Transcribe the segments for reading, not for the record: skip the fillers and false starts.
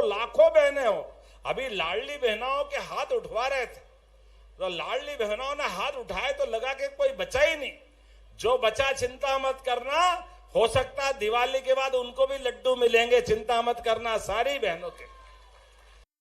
लाखों बहनें हो, अभी लाडली बहनों के हाथ उठवा रहे थे, तो लाडली बहनों ने हाथ उठाए तो लगा कि कोई बचा ही नहीं। जो बचा चिंता मत करना, हो सकता है दिवाली के बाद उनको भी लड्डू मिलेंगे, चिंता मत करना सारी बहनों के।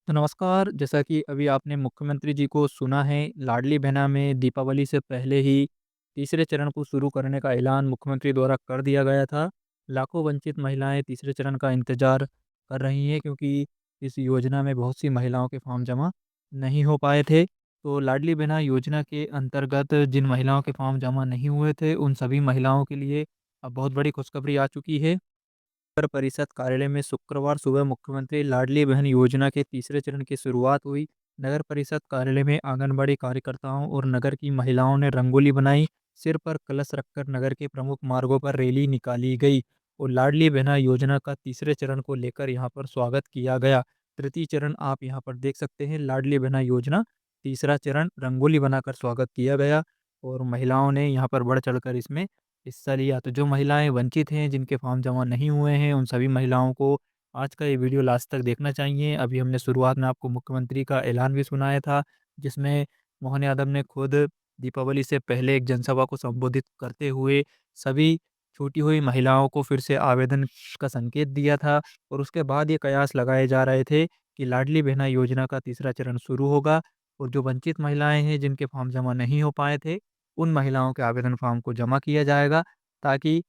तो नमस्कार, जैसा कि अभी आपने मुख्यमंत्री जी को सुना है, लाडली बहना में दीपावली से पहले ही तीसरे चरण को शुरू करने का ऐलान मुख्यमंत्री द्वारा कर दिया गया था। लाखों वंचित महिलाएं तीसरे चरण का इंतज़ार कर रही हैं क्योंकि इस योजना में बहुत सी महिलाओं के फॉर्म जमा नहीं हो पाए थे। तो लाडली बहना योजना के अंतर्गत जिन महिलाओं के फॉर्म जमा नहीं हुए थे, उन सभी महिलाओं के लिए अब बहुत बड़ी खुशखबरी आ चुकी है। नगर परिषद कार्यालय में शुक्रवार सुबह मुख्यमंत्री लाडली बहन योजना के तीसरे चरण की शुरुआत हुई। नगर परिषद कार्यालय में आंगनबाड़ी कार्यकर्ताओं और नगर की महिलाओं ने रंगोली बनाई। सिर पर कलश रखकर नगर के प्रमुख मार्गों पर रैली निकाली गई और लाडली बहना योजना का तीसरे चरण को लेकर यहां पर स्वागत किया गया। तृतीय चरण आप यहां पर देख सकते हैं, लाडली बहना योजना तीसरा चरण रंगोली बनाकर स्वागत किया गया और महिलाओं ने यहाँ पर बढ़ चढ़कर इसमें हिस्सा लिया। तो जो महिलाएँ वंचित हैं, जिनके फॉर्म जमा नहीं हुए हैं, उन सभी महिलाओं को आज का ये वीडियो लास्ट तक देखना चाहिए। अभी हमने शुरुआत में आपको मुख्यमंत्री का ऐलान भी सुनाया था, जिसमें मोहन यादव ने खुद दीपावली से पहले एक जनसभा को संबोधित करते हुए सभी छूटी हुई महिलाओं को फिर से आवेदन का संकेत दिया था और उसके बाद ये कयास लगाए जा रहे थे कि लाडली बहना योजना का तीसरा चरण शुरू होगा और जो वंचित महिलाएँ हैं, जिनके फॉर्म जमा नहीं हो पाए थे, उन महिलाओं के आवेदन फॉर्म को जमा किया जाएगा ताकि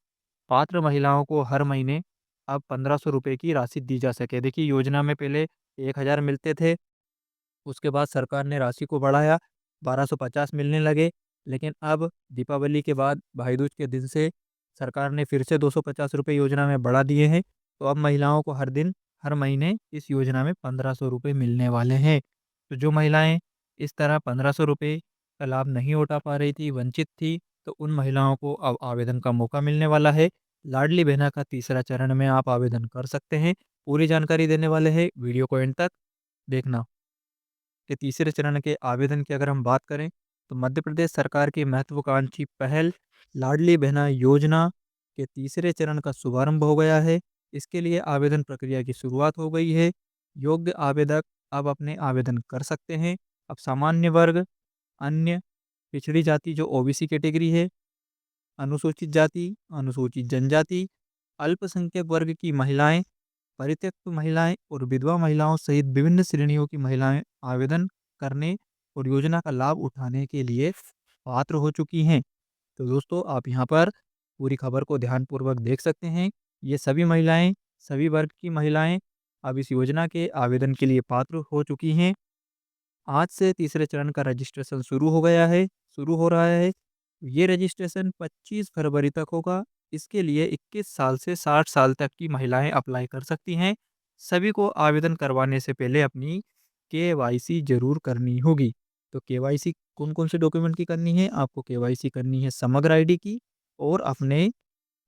पात्र महिलाओं को हर महीने अब 1500 रुपए की राशि दी जा सके। देखिए योजना में पहले 1000 मिलते थे, उसके बाद सरकार ने राशि को बढ़ाया, 1250 मिलने लगे, लेकिन अब दीपावली के बाद भाई दूज के दिन से सरकार ने फिर से 250 रुपए योजना में बढ़ा दिए हैं, तो अब महिलाओं को हर महीने इस योजना में 1500 रुपए मिलने वाले हैं। तो जो महिलाएँ इस तरह 1500 रुपए का लाभ नहीं उठा पा रही थी, वंचित थी, तो उन महिलाओं को अब आवेदन का मौका मिलने वाला है। लाडली बहना का तीसरा चरण में आप आवेदन कर सकते हैं। पूरी जानकारी देने वाले हैं, वीडियो को एंड तक देखना। के तीसरे चरण के आवेदन की अगर हम बात करें, तो मध्य प्रदेश सरकार की महत्वाकांक्षी पहल लाडली बहना योजना के तीसरे चरण का शुभारंभ हो गया है। इसके लिए आवेदन प्रक्रिया की शुरुआत हो गई है। योग्य आवेदक अब अपने आवेदन कर सकते हैं। अब सामान्य वर्ग, अन्य, पिछड़ी जाति जो ओबीसी कैटेगरी है, अनुसूचित जाति, अनुसूचित जनजाति, अल्पसंख्यक वर्ग की महिलाएं, परित्यक्त महिलाएं और विधवा महिलाओं सहित विभिन्न श्रेणियों की महिलाएं आवेदन करने और योजना का लाभ उठाने के लिए पात्र हो चुकी हैं। तो दोस्तों आप यहाँ पर पूरी खबर को ध्यानपूर्वक देख सकते हैं। ये सभी महिलाएं, सभी वर्ग की महिलाएं अब इस योजना के आवेदन के लिए पात्र हो चुकी हैं। आज से तीसरे चरण का रजिस्ट्रेशन शुरू हो रहा है। ये रजिस्ट्रेशन 25 फरवरी तक होगा। इसके लिए 21 साल से 60 साल तक की महिलाएं अप्लाई कर सकती हैं। सभी को आवेदन करवाने से पहले अपनी केवाईसी ज़रूर करनी होगी। तो केवाईसी कौन-कौन से डॉक्यूमेंट की करनी है? आपको केवाईसी करनी है समग्र आईडी की और अपने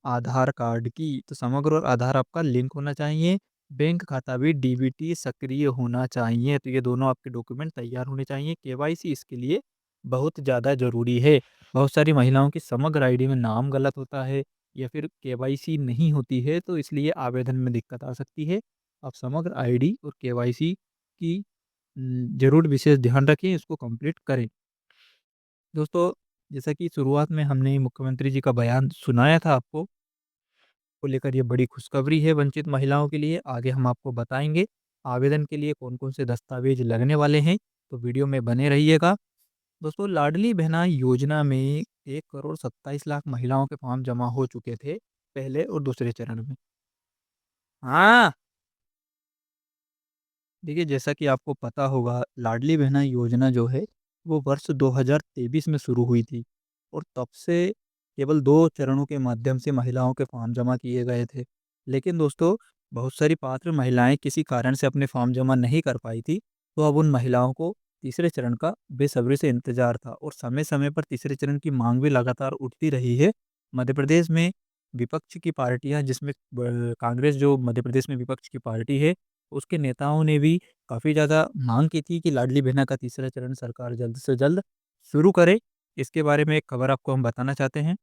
आधार कार्ड की। तो समग्र और आधार आपका लिंक होना चाहिए। बैंक खाता भी डीबीटी सक्रिय होना चाहिए। तो ये दोनों आपके डॉक्यूमेंट तैयार होने चाहिए। केवाईसी इसके लिए बहुत ज़्यादा ज़रूरी है। बहुत सारी महिलाओं की समग्र आईडी में नाम गलत होता है या फिर केवाईसी नहीं होती है, तो इसलिए आवेदन में दिक्कत आ सकती है। आप समग्र आईडी और केवाईसी की ज़रूर विशेष ध्यान रखें, इसको कंप्लीट करें। दोस्तों, जैसा कि शुरुआत में हमने मुख्यमंत्री जी का बयान सुनाया था आपको, को लेकर ये बड़ी खुशखबरी है वंचित महिलाओं के लिए। आगे हम आपको बताएँगे, आवेदन के लिए कौन-कौन से दस्तावेज़ लगने वाले हैं, तो वीडियो में बने रहिएगा। दोस्तों, लाडली बहना योजना में 1 करोड़ 27 लाख महिलाओं के फॉर्म जमा हो चुके थे, पहले और दूसरे चरण में। हाँ। देखिए, जैसा कि आपको पता होगा, लाडली बहना योजना जो है, वो वर्ष 2023 में शुरू हुई थी और तब से केवल 2 चरणों के माध्यम से महिलाओं के फॉर्म जमा किए गए थे। लेकिन दोस्तों, बहुत सारी पात्र महिलाएँ किसी कारण से अपने फॉर्म जमा नहीं कर पाई थी, तो अब उन महिलाओं को तीसरे चरण का बेसब्री से इंतज़ार था और समय-समय पर तीसरे चरण की माँग भी लगातार उठती रही है। मध्य प्रदेश में विपक्ष की पार्टियाँ, जिसमें कांग्रेस जो मध्य प्रदेश में विपक्ष की पार्टी है, उसके नेताओं ने भी काफ़ी ज़्यादा माँग की थी कि लाडली बहना का तीसरा चरण सरकार जल्द से जल्द शुरू करे। इसके बारे में एक खबर आपको हम बताना चाहते हैं।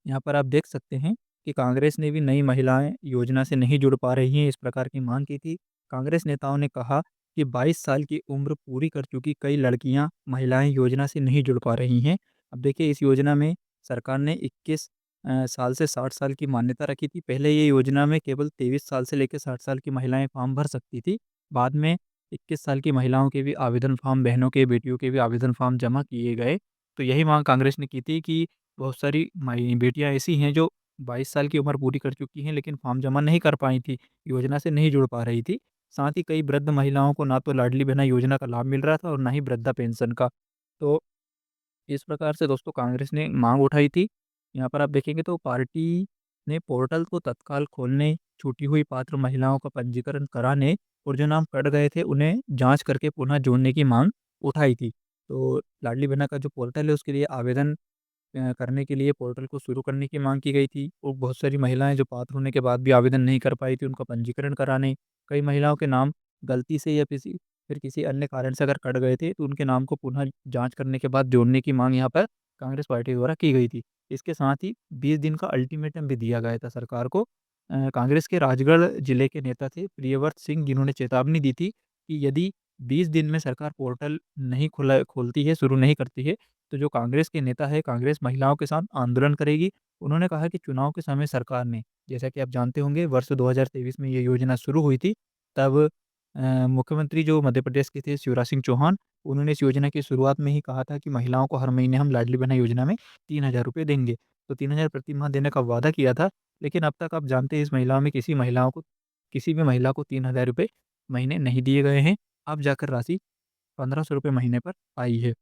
यहाँ पर आप देख सकते हैं कि कांग्रेस ने भी नई महिलाएँ योजना से नहीं जुड़ पा रही हैं, इस प्रकार की माँग की थी। कांग्रेस नेताओं ने कहा कि 22 साल की उम्र पूरी कर चुकी कई लड़कियां, महिलाएं योजना से नहीं जुड़ पा रही हैं। अब देखिए इस योजना में सरकार ने 21 साल से 60 साल की मान्यता रखी थी। पहले ये योजना में केवल 23 साल से लेकर 60 साल की महिलाएं फॉर्म भर सकती थी। बाद में 21 साल की महिलाओं के भी आवेदन फॉर्म, बहनों के, बेटियों के भी आवेदन फॉर्म जमा किए गए। तो यही मांग कांग्रेस ने की थी कि बहुत सारी माई बेटियां ऐसी हैं जो 22 साल की उम्र पूरी कर चुकी हैं लेकिन फॉर्म जमा नहीं कर पाई थी, योजना से नहीं जुड़ पा रही थी। साथ ही कई वृद्ध महिलाओं को ना तो लाडली बहना योजना का लाभ मिल रहा था और ना ही वृद्धा पेंशन का। तो इस प्रकार से दोस्तों कांग्रेस ने मांग उठाई थी। यहाँ पर आप देखेंगे तो पार्टी ने पोर्टल को तत्काल खोलने, छूटी हुई पात्र महिलाओं का पंजीकरण कराने और जो नाम कट गए थे उन्हें जांच करके पुनः जोड़ने की मांग उठाई थी। तो लाडली बहना का जो पोर्टल है उसके लिए आवेदन करने के लिए पोर्टल को शुरू करने की मांग की गई थी और बहुत सारी महिलाएं जो पात्र होने के बाद भी आवेदन नहीं कर पाई थी उनका पंजीकरण कराने, कई महिलाओं के नाम गलती से या फिर किसी अन्य कारण से अगर कट गए थे तो उनके नाम को पुनः जांच करने के बाद जोड़ने की मांग यहाँ पर कांग्रेस पार्टी द्वारा की गई थी। इसके साथ ही 20 दिन का अल्टीमेटम भी दिया गया था सरकार को। कांग्रेस के राजगढ़ जिले के नेता थे प्रियव्रत सिंह, जिन्होंने चेतावनी दी थी कि यदि 20 दिन में सरकार पोर्टल नहीं खोलती है, शुरू नहीं करती है, तो जो कांग्रेस के नेता है, कांग्रेस महिलाओं के साथ आंदोलन करेगी। उन्होंने कहा कि चुनाव के समय सरकार ने, जैसा कि आप जानते होंगे वर्ष 2023 में ये योजना शुरू हुई थी, तब मुख्यमंत्री जो मध्य प्रदेश के थे शिवराज सिंह चौहान, उन्होंने इस योजना की शुरुआत में ही कहा था कि महिलाओं को हर महीने हम लाडली बहना योजना में 3000 रुपए देंगे। तो 3000 प्रति माह देने का वादा किया था, लेकिन अब तक आप जानते हैं इस महिलाओं में किसी भी महिला को 3000 रुपए महीने नहीं दिए गए हैं। अब जाकर राशि 1500 रुपए महीने पर आई है।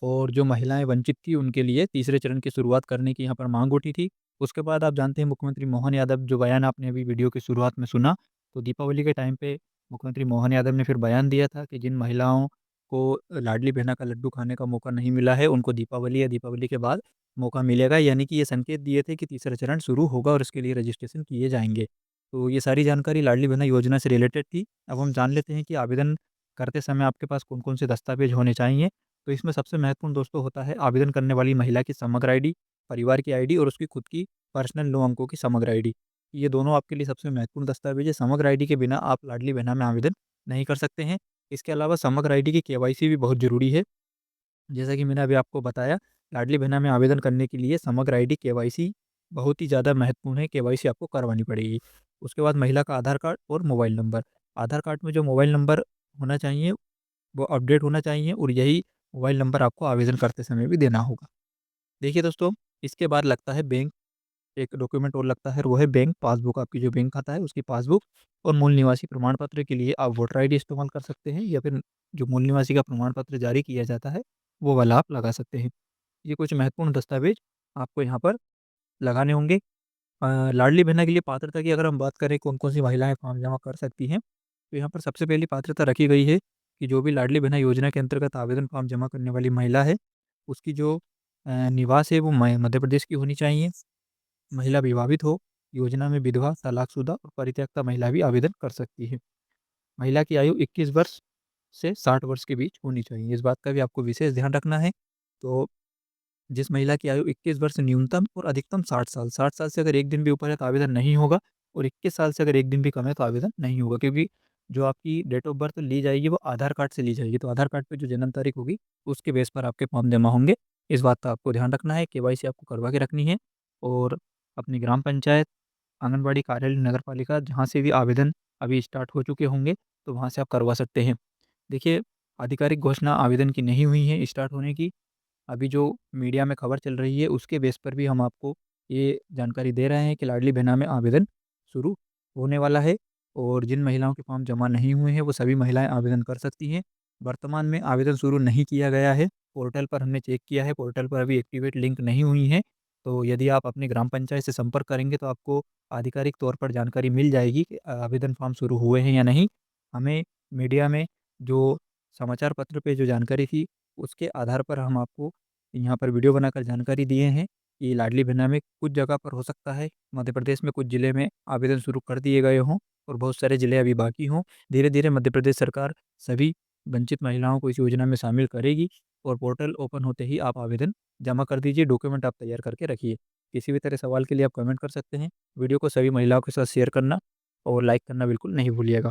और जो महिलाएँ वंचित थी उनके लिए तीसरे चरण की शुरुआत करने की यहाँ पर माँग उठी थी। उसके बाद आप जानते हैं मुख्यमंत्री मोहन यादव, जो बयान आपने अभी वीडियो की शुरुआत में सुना, तो दीपावली के टाइम पे मुख्यमंत्री मोहन यादव ने फिर बयान दिया था कि जिन महिलाओं को लाडली बहना का लड्डू खाने का मौका नहीं मिला है, उनको दीपावली या दीपावली के बाद मौका मिलेगा। यानी कि ये संकेत दिए थे कि तीसरा चरण शुरू होगा और इसके लिए रजिस्ट्रेशन किए जाएँगे। तो ये सारी जानकारी लाडली बहना योजना से रिलेटेड थी। अब हम जान लेते हैं कि आवेदन करते समय आपके पास कौन-कौन से दस्तावेज़ होने चाहिए। तो इसमें सबसे महत्वपूर्ण दोस्तों होता है आवेदन करने वाली महिला की समग्र आईडी, परिवार की आईडी और उसकी खुद की पर्सनल 9 अंकों की समग्र आईडी। ये दोनों आपके लिए सबसे महत्वपूर्ण दस्तावेज़ है। समग्र आईडी के बिना आप लाडली बहना में आवेदन नहीं कर सकते हैं। इसके अलावा समग्र आईडी की केवाईसी भी बहुत ज़रूरी है। जैसा कि मैंने अभी आपको बताया, लाडली बहना में आवेदन करने के लिए समग्र आईडी, केवाईसी बहुत ही ज़्यादा महत्वपूर्ण है, केवाईसी आपको करवानी पड़ेगी। उसके बाद महिला का आधार कार्ड और मोबाइल नंबर। आधार कार्ड में जो मोबाइल नंबर होना चाहिए, वो अपडेट होना चाहिए और यही मोबाइल नंबर आपको आवेदन करते समय भी देना होगा। देखिए दोस्तों, इसके बाद लगता है बैंक, एक डॉक्यूमेंट और लगता है और वो है बैंक पासबुक। आपकी जो बैंक खाता है उसकी पासबुक और मूल निवासी प्रमाण पत्र के लिए आप वोटर आईडी इस्तेमाल कर सकते हैं या फिर जो मूल निवासी का प्रमाण पत्र जारी किया जाता है, वो वाला आप लगा सकते हैं। ये कुछ महत्वपूर्ण दस्तावेज़ आपको यहाँ पर लगाने होंगे। लाडली बहना के लिए पात्रता की अगर हम बात करें कौन-कौन सी महिलाएँ फॉर्म जमा कर सकती हैं, तो यहाँ पर सबसे पहली पात्रता रखी गई है कि जो भी लाडली बहना योजना के अंतर्गत आवेदन फॉर्म जमा करने वाली महिला है, उसकी जो निवास है वो मध्य प्रदेश की होनी चाहिए। महिला विवाहित हो, योजना में विधवा, तलाकशुदा और परित्यक्ता महिला भी आवेदन कर सकती है। महिला की आयु 21 वर्ष से 60 वर्ष के बीच होनी चाहिए। इस बात का भी आपको विशेष ध्यान रखना है। तो जिस महिला की आयु 21 वर्ष न्यूनतम और अधिकतम 60 साल, 60 साल से अगर 1 दिन भी ऊपर है तो आवेदन नहीं होगा और 21 साल से अगर 1 दिन भी कम है तो आवेदन नहीं होगा, क्योंकि जो आपकी डेट ऑफ बर्थ ली जाएगी वो आधार कार्ड से ली जाएगी। तो आधार कार्ड पे जो जन्म तारीख होगी उसके बेस पर आपके फॉर्म जमा होंगे। इस बात का आपको ध्यान रखना है, केवाईसी आपको करवा के रखनी है और अपनी ग्राम पंचायत, आंगनबाड़ी कार्यालय, नगर पालिका जहाँ से भी आवेदन अभी स्टार्ट हो चुके होंगे, तो वहाँ से आप करवा सकते हैं। देखिए, आधिकारिक घोषणा आवेदन की नहीं हुई है स्टार्ट होने की। अभी जो मीडिया में खबर चल रही है उसके बेस पर भी हम आपको ये जानकारी दे रहे हैं कि लाडली बहना में आवेदन शुरू होने वाला है और जिन महिलाओं के फॉर्म जमा नहीं हुए हैं वो सभी महिलाएं आवेदन कर सकती हैं। वर्तमान में आवेदन शुरू नहीं किया गया है। पोर्टल पर हमने चेक किया है, पोर्टल पर अभी एक्टिवेट लिंक नहीं हुई है। तो यदि आप अपनी ग्राम पंचायत से संपर्क करेंगे तो आपको आधिकारिक तौर पर जानकारी मिल जाएगी कि आवेदन फॉर्म शुरू हुए हैं या नहीं। हमें मीडिया में जो समाचार पत्र पे जो जानकारी थी उसके आधार पर हम आपको यहाँ पर वीडियो बनाकर जानकारी दिए हैं कि लाडली बहना में कुछ जगह पर हो सकता है मध्य प्रदेश में कुछ ज़िले में आवेदन शुरू कर दिए गए हों और बहुत सारे ज़िले अभी बाकी हों। धीरे-धीरे मध्य प्रदेश सरकार सभी वंचित महिलाओं को इस योजना में शामिल करेगी और पोर्टल ओपन होते ही आप आवेदन जमा कर दीजिए, डॉक्यूमेंट आप तैयार करके रखिए। किसी भी तरह सवाल के लिए आप कमेंट कर सकते हैं। वीडियो को सभी महिलाओं के साथ शेयर करना और लाइक करना बिल्कुल नहीं भूलिएगा।